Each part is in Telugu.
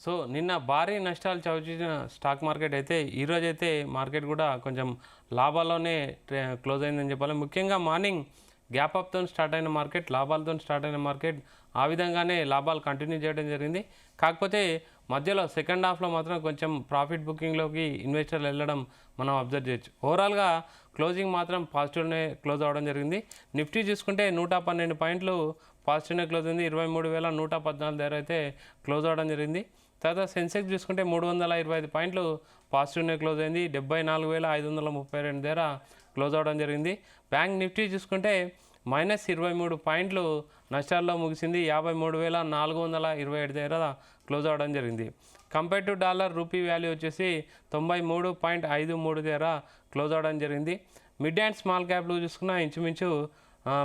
సో నిన్న భారీ నష్టాలు చవిచూసిన స్టాక్ మార్కెట్ అయితే ఈరోజైతే మార్కెట్ కూడా కొంచెం లాభాల్లోనే క్లోజ్ అయిందని చెప్పాలి. ముఖ్యంగా మార్నింగ్ గ్యాప్ అప్తో స్టార్ట్ అయిన మార్కెట్, లాభాలతో స్టార్ట్ అయిన మార్కెట్ ఆ విధంగానే లాభాలు కంటిన్యూ చేయడం జరిగింది. కాకపోతే మధ్యలో సెకండ్ హాఫ్లో మాత్రం కొంచెం ప్రాఫిట్ బుకింగ్లోకి ఇన్వెస్టర్లు వెళ్ళడం మనం అబ్జర్వ్ చేయొచ్చు. ఓవరాల్గా క్లోజింగ్ మాత్రం పాజిటివ్నే క్లోజ్ అవ్వడం జరిగింది. నిఫ్టీ చూసుకుంటే 112 పాయింట్లు పాజిటివ్నే క్లోజ్ అయింది. 23,114 దగ్గర అయితే క్లోజ్ అవ్వడం జరిగింది. తర్వాత సెన్సెక్స్ చూసుకుంటే 325 పాయింట్లు పాజిటివ్నే క్లోజ్ అయింది. 74,532 దగ్గర క్లోజ్ అవ్వడం జరిగింది. బ్యాంక్ నిఫ్టీ చూసుకుంటే -23 పాయింట్లు నష్టాల్లో ముగిసింది. 53,427 దగ్గర క్లోజ్ అవ్వడం జరిగింది. Compare to dollar rupee value వచ్చేసి 93.53 దగ్గర క్లోజ్ అవ్వడం జరిగింది. మిడ్ అండ్ స్మాల్ క్యాప్లు చూసుకున్న ఇంచుమించు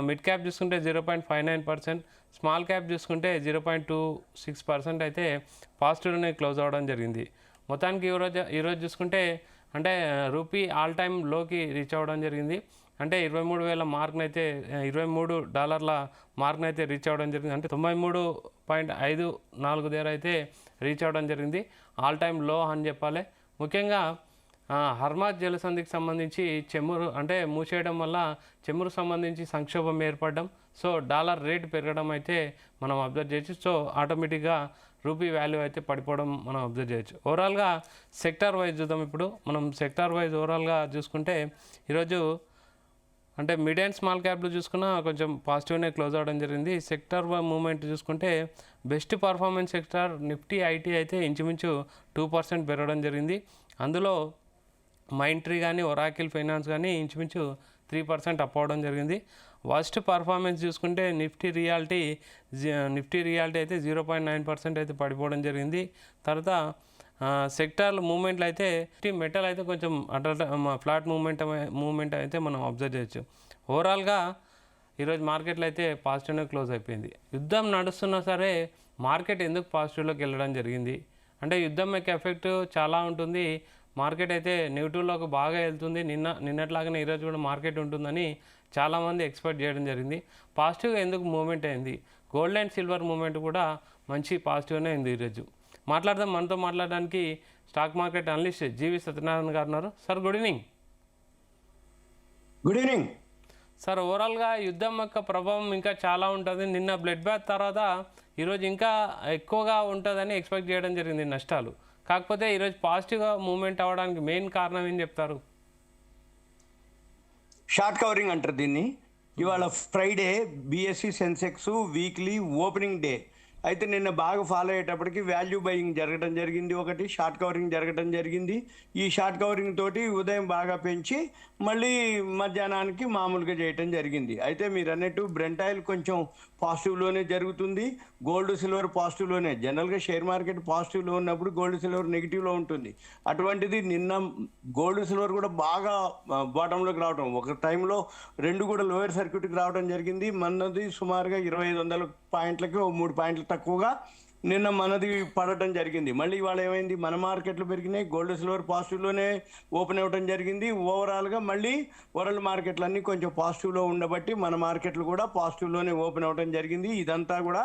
మిడ్ క్యాప్ చూసుకుంటే 0.59%, స్మాల్ క్యాప్ చూసుకుంటే 0.26% అయితే పాజిటివ్నే క్లోజ్ అవ్వడం జరిగింది. మొత్తానికి ఈరోజు చూసుకుంటే అంటే రూపీ ఆల్ టైమ్ లోకి రీచ్ అవ్వడం జరిగింది. అంటే 23,000 మార్క్ని అయితే $23 మార్క్ని అయితే రీచ్ అవ్వడం జరిగింది. అంటే 93.54 దగ్గర అయితే రీచ్ అవ్వడం జరిగింది. ఆల్ టైమ్ లో అని చెప్పాలి. ముఖ్యంగా హర్మాజ్ జలసంధికి సంబంధించి చెమురు అంటే మూసేయడం వల్ల చెమురు సంబంధించి సంక్షోభం ఏర్పడడం, సో డాలర్ రేట్ పెరగడం అయితే మనం అబ్జర్వ్ చేయొచ్చు. సో ఆటోమేటిక్గా రూపీ వాల్యూ అయితే పడిపోవడం మనం అబ్జర్వ్ చేయొచ్చు. ఓవరాల్గా సెక్టార్ వైజ్ చూద్దాం. ఇప్పుడు మనం సెక్టార్ వైజ్ ఓవరాల్గా చూసుకుంటే ఈరోజు అంటే మిడ్ అండ్ స్మాల్ క్యాప్లు చూసుకున్నా కొంచెం పాజిటివ్నే క్లోజ్ అవ్వడం జరిగింది. సెక్టార్ మూమెంట్ చూసుకుంటే best performance sector Nifty IT అయితే ఇంచుమించు 2% పెరగడం జరిగింది. అందులో మైంట్రీ కానీ ఒరాకిల్ ఫైనాన్స్ కానీ ఇంచుమించు 3% అప్ అవ్వడం జరిగింది. వర్స్ట్ పర్ఫార్మెన్స్ చూసుకుంటే నిఫ్టీ రియాలిటీ అయితే 0.9% అయితే పడిపోవడం జరిగింది. తర్వాత సెక్టార్ మూమెంట్లు అయితే మెటల్ అయితే కొంచెం ఫ్లాట్ మూమెంట్ అయితే మనం అబ్జర్వ్ చేయొచ్చు. ఓవరాల్గా ఈరోజు మార్కెట్లో అయితే పాజిటివ్గా క్లోజ్ అయిపోయింది. యుద్ధం నడుస్తున్నా సరే మార్కెట్ ఎందుకు పాజిటివ్లోకి వెళ్ళడం జరిగింది అంటే యుద్ధం యొక్క ఎఫెక్ట్ చాలా ఉంటుంది. మార్కెట్ అయితే నెగిటివ్లోకి బాగా వెళ్తుంది. నిన్నట్లాగానే ఈరోజు కూడా మార్కెట్ ఉంటుందని చాలామంది ఎక్స్పెక్ట్ చేయడం జరిగింది. పాజిటివ్గా ఎందుకు మూమెంట్ అయింది, గోల్డ్ అండ్ సిల్వర్ మూమెంట్ కూడా మంచి పాజిటివ్గానే అయింది ఈరోజు. మనతో మాట్లాడడానికి స్టాక్ మార్కెట్ అనలిస్ట్ జీవి సత్యనారాయణ గారు ఉన్నారు. Sir good evening. Good evening sir, ఓవరాల్గా యుద్ధం యొక్క ప్రభావం ఇంకా చాలా ఉంటుంది. నిన్న బ్లడ్ బ్యాత్ తర్వాత ఈరోజు ఇంకా ఎక్కువగా ఉంటుందని ఎక్స్పెక్ట్ చేయడం జరిగింది నష్టాలు. కాకపోతే ఈరోజు పాజిటివ్గా మూమెంట్ అవ్వడానికి మెయిన్ కారణం ఏం చెప్తారు? షార్ట్ కవరింగ్ అంటారు దీన్ని. ఇవాళ Friday BSc Sensex weekly opening day అయితే నిన్న బాగా ఫాలో అయ్యేటప్పటికి వాల్యూ బయింగ్ జరగడం జరిగింది, ఒకటి షార్ట్ కవరింగ్ జరగడం జరిగింది. ఈ షార్ట్ కవరింగ్ తోటి ఉదయం బాగా పెంచి మళ్ళీ మధ్యాహ్నానికి మామూలుగా చేయటం జరిగింది. అయితే మీరు అన్నట్టు బ్రెంట్ ఆయిల్ కొంచెం పాజిటివ్లోనే జరుగుతుంది, గోల్డ్ సిల్వర్ పాజిటివ్లోనే. జనరల్గా షేర్ మార్కెట్ పాజిటివ్లో ఉన్నప్పుడు గోల్డ్ సిల్వర్ నెగిటివ్లో ఉంటుంది. అటువంటిది నిన్న గోల్డ్ సిల్వర్ కూడా బాగా బాటంలోకి రావడం, ఒక టైంలో రెండు కూడా లోయర్ సర్క్యూట్కి రావడం జరిగింది. మనది సుమారుగా 2,500 పాయింట్లకి 3 పాయింట్లు తక్కువగా నిన్న మనది పడటం జరిగింది. మళ్ళీ ఇవాళ ఏమైంది, మన మార్కెట్లు పెరిగినాయి, గోల్డ్ సిల్వర్ పాజిటివ్లోనే ఓపెన్ అవ్వడం జరిగింది. ఓవరాల్గా మళ్ళీ వరల్డ్ మార్కెట్లు అన్నీ కొంచెం పాజిటివ్లో ఉండబట్టి మన మార్కెట్లు కూడా పాజిటివ్లోనే ఓపెన్ అవ్వడం జరిగింది. ఇదంతా కూడా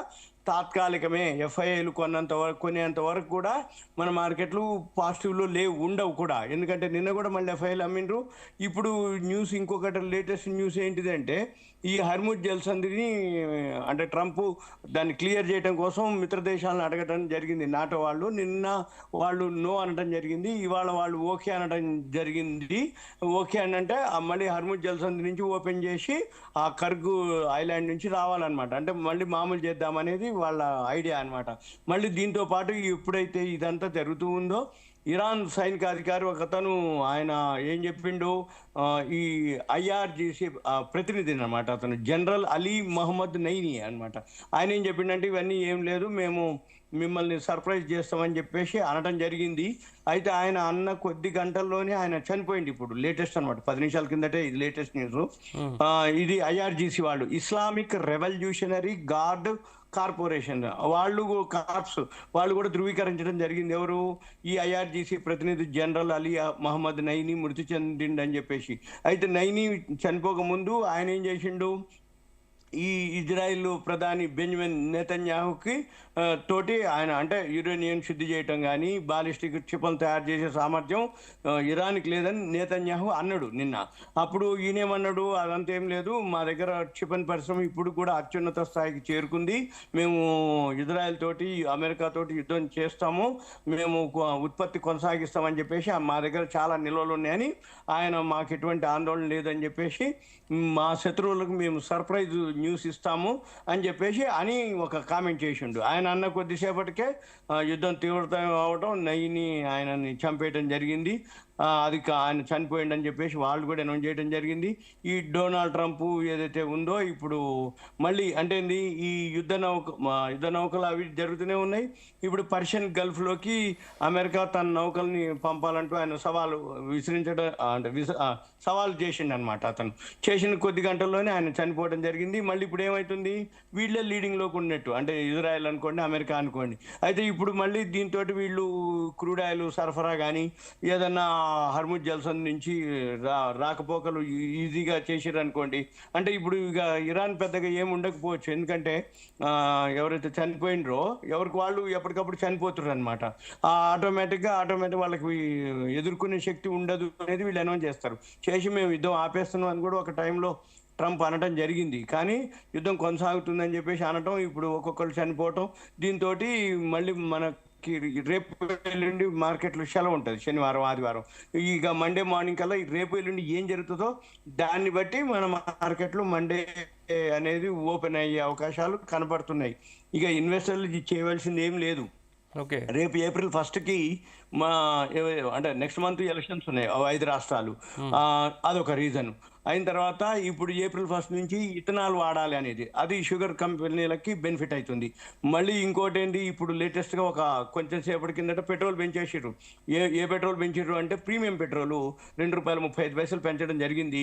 తాత్కాలికమే. ఎఫ్ఐఐలు కొనేంత వరకు కూడా మన మార్కెట్లు పాజిటివ్లో ఉండవు కూడా. ఎందుకంటే నిన్న కూడా మళ్ళీ ఎఫ్ఐఐలు అమ్మిండ్రు. ఇప్పుడు న్యూస్ ఇంకొకటి లేటెస్ట్ న్యూస్ ఏంటిదంటే ఈ హర్ముజ్ జల్సంధిని అంటే ట్రంప్ దాన్ని క్లియర్ చేయడం కోసం మిత్ర దేశాలను అడగడం జరిగింది. నాటో వాళ్ళు నిన్న వాళ్ళు నో అనడం జరిగింది, ఇవాళ వాళ్ళు ఓకే అనడం జరిగింది. ఓకే అని అంటే మళ్ళీ హర్ముజ్ జల్సంధి నుంచి ఓపెన్ చేసి ఆ కర్గు ఐలాండ్ నుంచి రావాలన్నమాట. అంటే మళ్ళీ మామూలు చేద్దామనేది వాళ్ళ ఐడియా అనమాట. మళ్ళీ దీంతో పాటు ఎప్పుడైతే ఇదంతా జరుగుతూ ఉందో ఇరాన్ సైనికాధికారి ఒకతను ఆయన ఏం చెప్పిండు, ఈ ఐఆర్జీసీ ప్రతినిధి అనమాట, అతను జనరల్ అలీ మహమ్మద్ నైని అనమాట. ఆయన ఏం చెప్పిండంటే ఇవన్నీ ఏం లేదు, మేము మిమ్మల్ని సర్ప్రైజ్ చేస్తామని చెప్పేసి అనడం జరిగింది. అయితే ఆయన అన్న కొద్ది గంటల్లోనే ఆయన చనిపోయింది. ఇప్పుడు లేటెస్ట్ అనమాట, 10 నిమిషాల కిందటే ఇది లేటెస్ట్ న్యూస్. ఇది ఐఆర్జీసీ వాళ్ళు, ఇస్లామిక్ రెవల్యూషనరీ గార్డ్ కార్పొరేషన్ వాళ్ళు, కార్ప్స్ వాళ్ళు కూడా ధృవీకరించడం జరిగింది. ఎవరు, ఈ ఐఆర్జీసీ ప్రతినిధి జనరల్ అలీ మహమ్మద్ నైని మృతి చెందిండని చెప్పేసి. అయితే నైని చనిపోక ముందు ఆయన ఏం చేసిండు, ఈ ఇజ్రాయిల్ ప్రధాని బెంజమిన్ నెతన్యాహుకి తోటి ఆయన అంటే యురేనియం శుద్ధి చేయటం కానీ బాలిస్టిక్ క్షిపణులు తయారు చేసే సామర్థ్యం ఇరాన్కి లేదని నెతన్యాహు అన్నాడు నిన్న. అప్పుడు ఈయనేమన్నాడు, అదంతా ఏం లేదు, మా దగ్గర క్షిపణి పరిశ్రమ ఇప్పుడు కూడా అత్యున్నత స్థాయికి చేరుకుంది, మేము ఇజ్రాయెల్ తోటి అమెరికా తోటి యుద్ధం చేస్తాము, మేము ఉత్పత్తి కొనసాగిస్తామని చెప్పేసి మా దగ్గర చాలా నిల్వలు ఉన్నాయని, ఆయన మాకు ఎటువంటి ఆందోళన లేదని చెప్పేసి మా శత్రువులకు మేము సర్ప్రైజ్ న్యూస్ ఇస్తాము అని చెప్పేసి అని ఒక కామెంట్ చేసిండు. ఆయన అన్న కొద్దిసేపటికే యుద్ధం తీవ్రతం అవడం, నయ్యిని ఆయనని చంపేయడం జరిగింది. అది ఆయన చనిపోయిండని చెప్పేసి వాళ్ళు కూడా అనౌన్స్ చేయడం జరిగింది. ఈ డొనాల్డ్ ట్రంప్ ఏదైతే ఉందో ఇప్పుడు మళ్ళీ అంటే ఈ యుద్ధ నౌకలు అవి జరుగుతూనే ఉన్నాయి. ఇప్పుడు పర్షియన్ గల్ఫ్లోకి అమెరికా తన నౌకల్ని పంపాలంటూ ఆయన సవాలు విసిరించడం అంటే సవాలు చేసిండు అనమాట. అతను చేసిన కొద్ది గంటల్లోనే ఆయన చనిపోవడం జరిగింది. మళ్ళీ ఇప్పుడు ఏమవుతుంది, వీళ్ళే లీడింగ్లోకి ఉన్నట్టు, అంటే ఇజ్రాయెల్ అనుకోండి, అమెరికా అనుకోండి. అయితే ఇప్పుడు మళ్ళీ దీంతో వీళ్ళు క్రూడ్ ఆయిల్ సరఫరా కానీ ఏదన్నా హర్ముజ్ జల్సన్ నుంచి రాకపోకలు ఈజీగా చేసిర్రు అనుకోండి, అంటే ఇప్పుడు ఇక ఇరాన్ పెద్దగా ఏమి ఉండకపోవచ్చు. ఎందుకంటే ఎవరైతే చనిపోయినరో ఎవరికి వాళ్ళు ఎప్పటికప్పుడు చనిపోతున్నారు అనమాట. ఆటోమేటిక్ వాళ్ళకి ఎదుర్కొనే శక్తి ఉండదు అనేది వీళ్ళు అనౌన్స్ చేస్తారు. చేసి మేము యుద్ధం ఆపేస్తున్నాం అని కూడా ఒక టైంలో ట్రంప్ అనటం జరిగింది. కానీ యుద్ధం కొనసాగుతుందని చెప్పేసి అనటం, ఇప్పుడు ఒక్కొక్కరు చనిపోవటం, దీంతో మళ్ళీ మనకి రేపు ఎల్లుండి మార్కెట్లో సెలవు ఉంటుంది, శనివారం ఆదివారం. ఇక మండే మార్నింగ్ కల్లా రేపు ఎల్లుండి ఏం జరుగుతుందో దాన్ని బట్టి మన మార్కెట్లో మండే అనేది ఓపెన్ అయ్యే అవకాశాలు కనపడుతున్నాయి. ఇక ఇన్వెస్టర్లు చేయవలసింది ఏం లేదు. ఓకే, రేపు ఏప్రిల్ 1కి అంటే నెక్స్ట్ మంత్ ఎలక్షన్స్ ఉన్నాయి 5 రాష్ట్రాలు. అదొక రీజన్. అయిన తర్వాత ఇప్పుడు ఏప్రిల్ 1 నుంచి ఇథనాల్ వాడాలి అనేది, అది షుగర్ కంపెనీలకి బెనిఫిట్ అవుతుంది. మళ్ళీ ఇంకోటి ఏంటి, ఇప్పుడు లేటెస్ట్గా ఒక కొంచెం సేపటి కిందట పెట్రోల్ పెంచేసారు. ఏ పెట్రోల్ పెంచారు అంటే ప్రీమియం పెట్రోల్ ₹2.35 పెంచడం జరిగింది.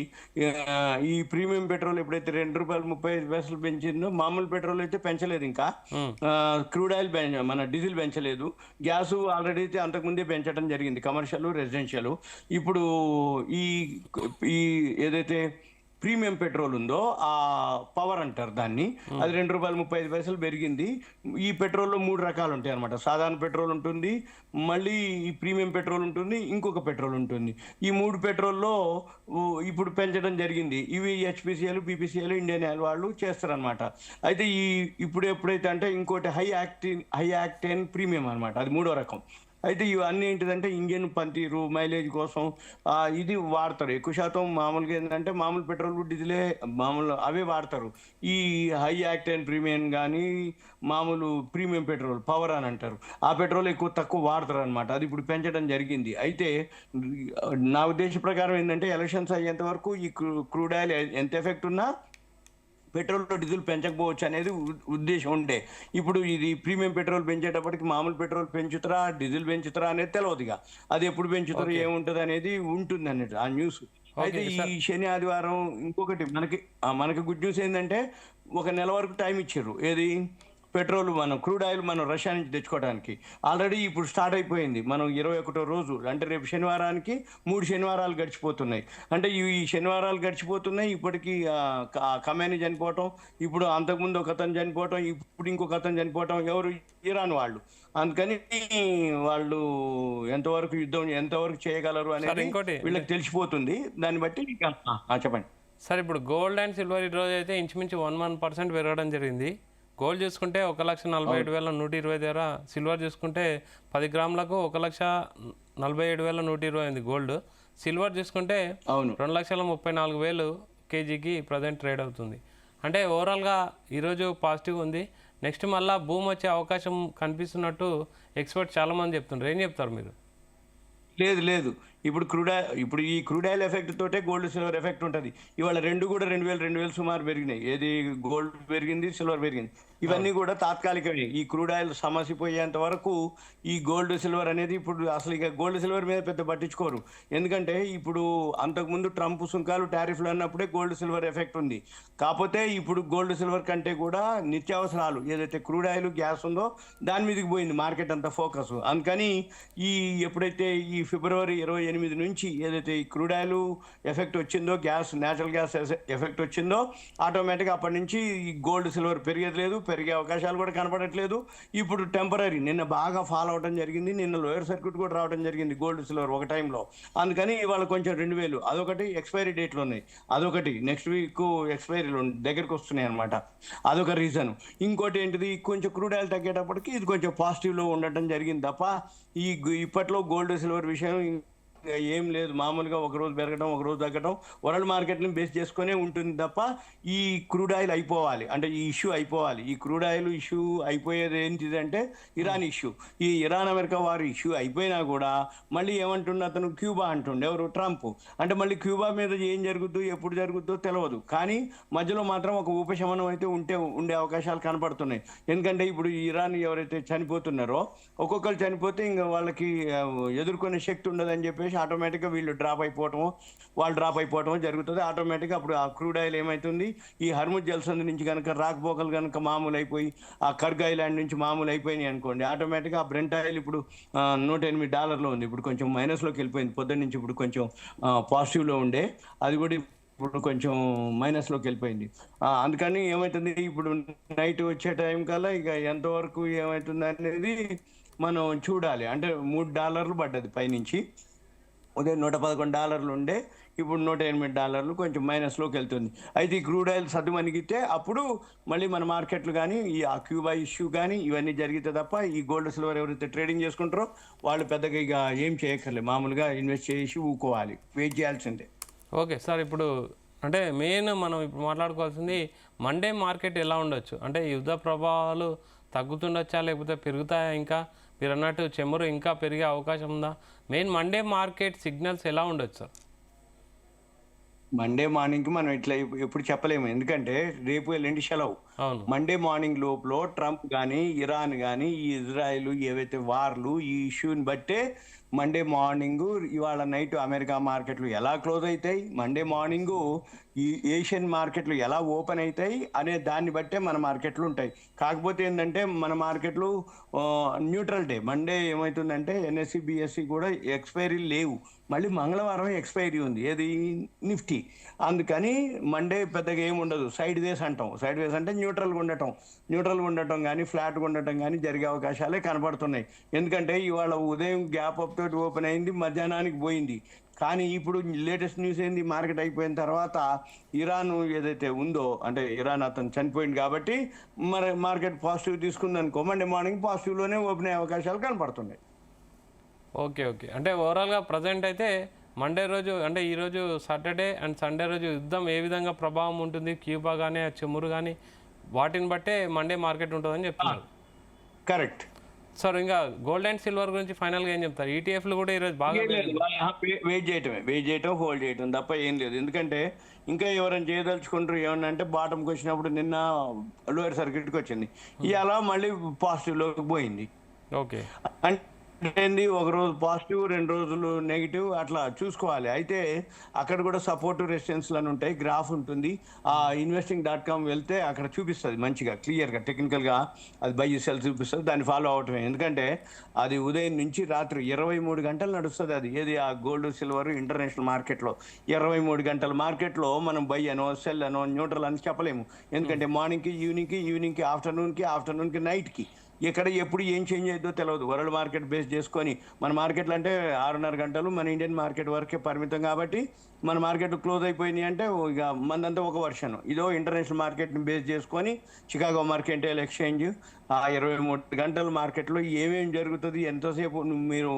ఈ ప్రీమియం పెట్రోల్ ఎప్పుడైతే ₹2.35 పెంచిందో, మామూలు పెట్రోల్ అయితే పెంచలేదు. ఇంకా క్రూడ్ ఆయిల్ మన డీజిల్ పెంచలేదు. గ్యాస్ ఆల్రెడీ అయితే అంతకుముందే పెంచడం జరిగింది, కమర్షియల్ రెసిడెన్షియల్. ఇప్పుడు ఈ ఏదైతే ప్రీమియం పెట్రోల్ ఉందో ఆ పవర్ అంటారు దాన్ని, అది ₹2.35 పెరిగింది. ఈ పెట్రోల్లో 3 రకాలు ఉంటాయి అనమాట. సాధారణ పెట్రోల్ ఉంటుంది, మళ్ళీ ఈ ప్రీమియం పెట్రోల్ ఉంటుంది, ఇంకొక పెట్రోల్ ఉంటుంది. ఈ 3 పెట్రోల్లో ఇప్పుడు పెంచడం జరిగింది. ఇవి హెచ్పిసిఎల్, బీపీసీఎల్, ఇండియన్ ఆయిల్ వాళ్ళు చేస్తారనమాట. అయితే ఇప్పుడు ఎప్పుడైతే అంటే ఇంకోటి హై యాక్టేన్ ప్రీమియం అనమాట, అది 3వ రకం. అయితే ఇవన్నీ ఏంటిదంటే ఇంజన్ పనితీరు, మైలేజ్ కోసం ఇది వాడతారు. ఎక్కువ శాతం మామూలుగా ఏంటంటే మామూలు పెట్రోల్, డీజిలే మామూలు అవే వాడతారు. ఈ హై యాక్టైన్ ప్రీమియం కానీ మామూలు ప్రీమియం పెట్రోల్ పవర్ అని అంటారు, ఆ పెట్రోల్ తక్కువ వాడతారు అనమాట. అది ఇప్పుడు పెంచడం జరిగింది. అయితే నా ఉద్దేశ ప్రకారం ఏంటంటే ఎలక్షన్స్ అయ్యేంత వరకు ఈ క్రూడ్ ఆయిల్ ఎంత ఎఫెక్ట్ ఉన్నా పెట్రోల్, డీజిల్ పెంచకపోవచ్చు అనేది ఉద్దేశం ఉండే. ఇప్పుడు ఇది ప్రీమియం పెట్రోల్ పెంచేటప్పటికి మామూలు పెట్రోల్ పెంచుతారా, డీజిల్ పెంచుతారా అనేది తెలియదు. ఇక అది ఎప్పుడు పెంచుతారో ఏముంటుంది అనేది ఉంటుంది అన్నట్టు ఆ న్యూస్. అయితే ఈ శని ఆదివారం ఇంకొకటి మనకి గుడ్ న్యూస్ ఏంటంటే 1 నెల వరకు టైం ఇచ్చారు. ఏది పెట్రోల్ మనం క్రూడ్ ఆయిల్ మనం రష్యా నుంచి తెచ్చుకోవడానికి ఆల్రెడీ ఇప్పుడు స్టార్ట్ అయిపోయింది. మనం 21వ రోజు అంటే రేపు శనివారానికి 3 శనివారాలు గడిచిపోతున్నాయి. అంటే ఈ శనివారాలు గడిచిపోతున్నాయి. ఇప్పటికీ ఖమేనీ చనిపోవటం, ఇప్పుడు అంతకుముందు ఒక అతను చనిపోవటం, ఇప్పుడు ఇంకొక అతను చనిపోవటం, ఎవరు ఇరాన్ వాళ్ళు. అందుకని వాళ్ళు ఎంతవరకు యుద్ధం ఎంతవరకు చేయగలరు అనేది వీళ్ళకి తెలిసిపోతుంది. దాన్ని బట్టి చెప్పండి సార్. ఇప్పుడు గోల్డ్ అండ్ సిల్వర్ ఈ రోజు అయితే ఇంచుమించు 1% పెరగడం జరిగింది. గోల్డ్ చూసుకుంటే 1,47,120 దగ్గర, సిల్వర్ చూసుకుంటే 10 గ్రాములకు 1,47,120 గోల్డ్. సిల్వర్ చూసుకుంటే 2,34,000 కేజీకి ప్రజెంట్ ట్రేడ్ అవుతుంది. అంటే ఓవరాల్గా ఈరోజు పాజిటివ్ ఉంది. నెక్స్ట్ మళ్ళీ బూమ్ వచ్చే అవకాశం కనిపిస్తున్నట్టు ఎక్స్పర్ట్స్ చాలామంది చెప్తున్నారు. ఏం చెప్తారు మీరు? లేదు ఇప్పుడు ఈ క్రూడ్ ఆయిల్ ఎఫెక్ట్ తోటే గోల్డ్ సిల్వర్ ఎఫెక్ట్ ఉంటుంది. ఇవాళ రెండు కూడా 2,000 సుమారు పెరిగినాయి. ఏది గోల్డ్ పెరిగింది, సిల్వర్ పెరిగింది. ఇవన్నీ కూడా తాత్కాలికమే. ఈ క్రూడ్ ఆయిల్ సమస్య పోయేంత వరకు ఈ గోల్డ్ సిల్వర్ అనేది ఇప్పుడు అసలు ఇక గోల్డ్ సిల్వర్ మీద పెద్ద పట్టించుకోరు. ఎందుకంటే ఇప్పుడు అంతకుముందు ట్రంప్ సుంకాలు, టారిఫ్లు అన్నప్పుడే గోల్డ్ సిల్వర్ ఎఫెక్ట్ ఉంది. కాకపోతే ఇప్పుడు గోల్డ్ సిల్వర్ కంటే కూడా నిత్యావసరాలు ఏదైతే క్రూడ్ ఆయిల్, గ్యాస్ ఉందో దాని మీదకి పోయింది మార్కెట్ అంతా ఫోకస్. అందుకని ఎప్పుడైతే ఈ ఫిబ్రవరి 28 8 నుంచి ఏదైతే ఈ క్రూడ్ ఆయిల్ ఎఫెక్ట్ వచ్చిందో, నేచురల్ గ్యాస్ ఎఫెక్ట్ వచ్చిందో, ఆటోమేటిక్గా అప్పటి నుంచి ఈ గోల్డ్ సిల్వర్ పెరిగేది లేదు, పెరిగే అవకాశాలు కూడా కనపడట్లేదు. ఇప్పుడు టెంపరీ నిన్న బాగా ఫాల్ అవడం జరిగింది, నిన్న లోయర్ సర్క్యూట్ కూడా రావడం జరిగింది గోల్డ్ సిల్వర్ ఒక టైంలో. అందుకని ఇవాళ కొంచెం 2000 అదొకటి ఎక్స్పైరీ డేట్లు ఉన్నాయి, అదొకటి నెక్స్ట్ వీక్ ఎక్స్పైరీలు దగ్గరికి వస్తున్నాయి అనమాట, అదొక రీజన్. ఇంకోటి ఏంటిది, కొంచెం క్రూడ్ ఆయిల్ తగ్గేటప్పటికి ఇది కొంచెం పాజిటివ్లో ఉండటం జరిగింది తప్ప ఇప్పట్లో గోల్డ్ సిల్వర్ విషయం ఏం లేదు. మామూలుగా ఒక రోజు పెరగడం, ఒక రోజు తగ్గడం, వరల్డ్ మార్కెట్ని బేస్ చేసుకునే ఉంటుంది తప్ప ఈ క్రూడ్ ఆయిల్ అయిపోవాలి అంటే ఈ ఇష్యూ అయిపోవాలి. ఈ క్రూడ్ ఆయిల్ ఇష్యూ అయిపోయేది ఏంటిదంటే ఇరాన్ ఇష్యూ. ఈ ఇరాన్ అమెరికా వారి ఇష్యూ అయిపోయినా కూడా మళ్ళీ ఏమంటుండే అతను, క్యూబా అంటుండే ఎవరు, ట్రంప్. అంటే మళ్ళీ క్యూబా మీద ఏం జరుగుతుందో ఎప్పుడు జరుగుతుందో తెలియదు, కానీ మధ్యలో మాత్రం ఒక ఉపశమనం అయితే ఉండే అవకాశాలు కనపడుతున్నాయి. ఎందుకంటే ఇప్పుడు ఇరాన్ ఎవరైతే చనిపోతున్నారో, ఒక్కొక్కరు చనిపోతే ఇంకా వాళ్ళకి ఎదుర్కొనే శక్తి ఉండదని చెప్పేసి ఆటోమేటిక్గా వీళ్ళు డ్రాప్ అయిపోవటం జరుగుతుంది. ఆటోమేటిక్గా అప్పుడు ఆ క్రూడ్ ఆయిల్ ఏమవుతుంది, ఈ హర్ముజ్ జలసంధి నుంచి కనుక రాకపోకలు కనుక మామూలు అయిపోయి, ఆ కర్గ్ ఐలాండ్ నుంచి మామూలు అయిపోయినాయి అనుకోండి, ఆటోమేటిక్గా ఆ బ్రెంట్ ఆయిల్ ఇప్పుడు $108 ఉంది. ఇప్పుడు కొంచెం మైనస్లోకి వెళ్ళిపోయింది, పొద్దున్న నుంచి ఇప్పుడు కొంచెం పాజిటివ్లో ఉండే, అది కూడా ఇప్పుడు కొంచెం మైనస్లోకి వెళ్ళిపోయింది. అందుకని ఏమవుతుంది, ఇప్పుడు నైట్ వచ్చే టైం కల్లా ఇక ఎంతవరకు ఏమవుతుంది అనేది మనం చూడాలి. అంటే $3 పడ్డది పైనుంచి, ఉదయం $111 ఉండే, ఇప్పుడు $108 కొంచెం మైనస్లోకి వెళ్తుంది. అయితే ఈ క్రూడ్ ఆయిల్ సద్దుమణిగితే అప్పుడు మళ్ళీ మన మార్కెట్లు కానీ ఈ ఆ క్యూబా ఇష్యూ కానీ ఇవన్నీ జరిగితే తప్ప ఈ గోల్డ్ సిల్వర్ ఎవరైతే ట్రేడింగ్ చేసుకుంటారో వాళ్ళు పెద్దగా ఇక ఏం చేయక్కర్లేదు, మామూలుగా ఇన్వెస్ట్ చేసి ఊకోవాలి, వెయిట్ చేయాల్సిందే. ఓకే సార్, ఇప్పుడు అంటే మెయిన్ మనం ఇప్పుడు మాట్లాడుకోవాల్సింది మండే మార్కెట్ ఎలా ఉండొచ్చు, అంటే యుద్ధ ప్రభావాలు తగ్గుతుండొచ్చా లేకపోతే పెరుగుతాయా, ఇంకా మీరు అన్నట్టు చెమురు ఇంకా పెరిగే అవకాశం ఉందా? మెయిన్ మండే మార్కెట్ సిగ్నల్స్ ఎలా ఉండొచ్చు సార్? మండే మార్నింగ్కి మనం ఇట్లా ఎప్పుడు చెప్పలేము, ఎందుకంటే రేపు ఎల్లుండి సెలవు. మండే మార్నింగ్ లోపల ట్రంప్ కానీ ఇరాన్ కానీ ఈ ఇజ్రాయెల్ ఏవైతే వార్లు ఈ ఇష్యూని బట్టే మండే మార్నింగు ఇవాళ నైట్ అమెరికా మార్కెట్లు ఎలా క్లోజ్ అవుతాయి, మండే మార్నింగు ఈ ఏషియన్ మార్కెట్లు ఎలా ఓపెన్ అవుతాయి అనే దాన్ని బట్టే మన మార్కెట్లు ఉంటాయి. కాకపోతే ఏంటంటే మన మార్కెట్లు న్యూట్రల్ డే. మండే ఏమవుతుందంటే ఎన్ఎస్సి బిఎస్సి కూడా ఎక్స్పైరీ లేవు, మళ్ళీ మంగళవారం ఎక్స్పైరీ ఉంది, ఏది నిఫ్టీ. అందుకని మండే పెద్దగా ఏమి ఉండదు, సైడ్ వేస్ అంటాం. సైడ్ వేస్ అంటే న్యూట్రల్గా ఉండటం కానీ ఫ్లాట్గా ఉండటం కానీ జరిగే అవకాశాలే కనపడుతున్నాయి. ఎందుకంటే ఇవాళ ఉదయం గ్యాప్ అప్ తోటి ఓపెన్ అయింది, మధ్యాహ్నానికి పోయింది. కానీ ఇప్పుడు లేటెస్ట్ న్యూస్ ఏంది, మార్కెట్ అయిపోయిన తర్వాత ఇరాన్ ఏదైతే ఉందో, అంటే ఇరాన్ అతను చనిపోయింది కాబట్టి మరి మార్కెట్ పాజిటివ్ తీసుకుంది అనుకో, మండే మార్నింగ్ పాజిటివ్లోనే ఓపెన్ అయ్యే అవకాశాలు కనపడుతున్నాయి. ఓకే, అంటే ఓవరాల్గా ప్రజెంట్ అయితే మండే రోజు అంటే ఈరోజు సాటర్డే అండ్ సండే రోజు యుద్ధం ఏ విధంగా ప్రభావం ఉంటుంది, క్యూబా కానీ ఆ చెమురు కానీ వాటిని బట్టే మండే మార్కెట్ ఉంటుందని చెప్తున్నారు. కరెక్ట్ సార్, ఇంకా గోల్డ్ అండ్ సిల్వర్ గురించి ఫైనల్గా ఏం చెప్తారు? ఈటీఎఫ్లు కూడా ఈరోజు బాగా వెయిట్ చేయటం హోల్డ్ చేయటం తప్ప ఏం లేదు. ఎందుకంటే ఇంకా ఎవరైనా చేయదలుచుకుంటారు ఏమన్నా అంటే బాటంకి వచ్చినప్పుడు నిన్న లోయర్ సర్క్యూట్కి వచ్చింది, ఇవాళ మళ్ళీ పాజిటివ్లోకి పోయింది. ఓకే, అంటే ఒక రోజు పాజిటివ్ 2 రోజులు నెగిటివ్ అట్లా చూసుకోవాలి. అయితే అక్కడ కూడా సపోర్టివ్ రెసిస్టెన్స్లు అని ఉంటాయి, గ్రాఫ్ ఉంటుంది. ఆ investing.com వెళ్తే అక్కడ చూపిస్తుంది మంచిగా క్లియర్గా టెక్నికల్గా, అది బై సెల్ చూపిస్తుంది, దాన్ని ఫాలో అవటమే. ఎందుకంటే అది ఉదయం నుంచి రాత్రి 23 గంటలు నడుస్తుంది. అది ఏది ఆ గోల్డ్ సిల్వర్ ఇంటర్నేషనల్ మార్కెట్లో 23 గంటల మార్కెట్లో మనం బై అనో సెల్ అనో న్యూట్రల్ అని చెప్పలేము. ఎందుకంటే మార్నింగ్కి ఈవినింగ్కి ఆఫ్టర్నూన్కి నైట్కి ఎక్కడ ఎప్పుడు ఏం చేంజ్ అవుతుందో తెలియదు. వరల్డ్ మార్కెట్ బేస్ చేసుకొని మన మార్కెట్లు అంటే 6.5 గంటలు మన ఇండియన్ మార్కెట్ వరకే పరిమితం కాబట్టి మన మార్కెట్ క్లోజ్ అయిపోయినాయి అంటే ఇక మందంతా ఒక వర్షన్. ఇదో ఇంటర్నేషనల్ మార్కెట్ని బేస్ చేసుకొని చికాగో మర్కెంటైల్ ఎక్స్చేంజ్ ఆ 23 గంటల మార్కెట్లో ఏమేమి జరుగుతుంది, ఎంతసేపు మీరు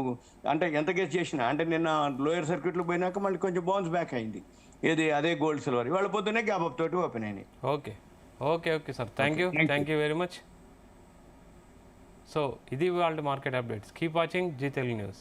అంటే ఎంత గెస్ చేసినా, అంటే నిన్న లోయర్ సర్క్యూట్లో పోయినాక మళ్ళీ కొంచెం బౌన్స్ బ్యాక్ అయింది, ఏది అదే గోల్డ్ సిల్వర్ ఇవాళ పొద్దున్నే గ్యాప్ అప్ తోటి ఓపెన్ అయినాయి. Okay sir, thank you very much. So ఇది వాళ్ళ market updates. Keep watching Zee Telugu news.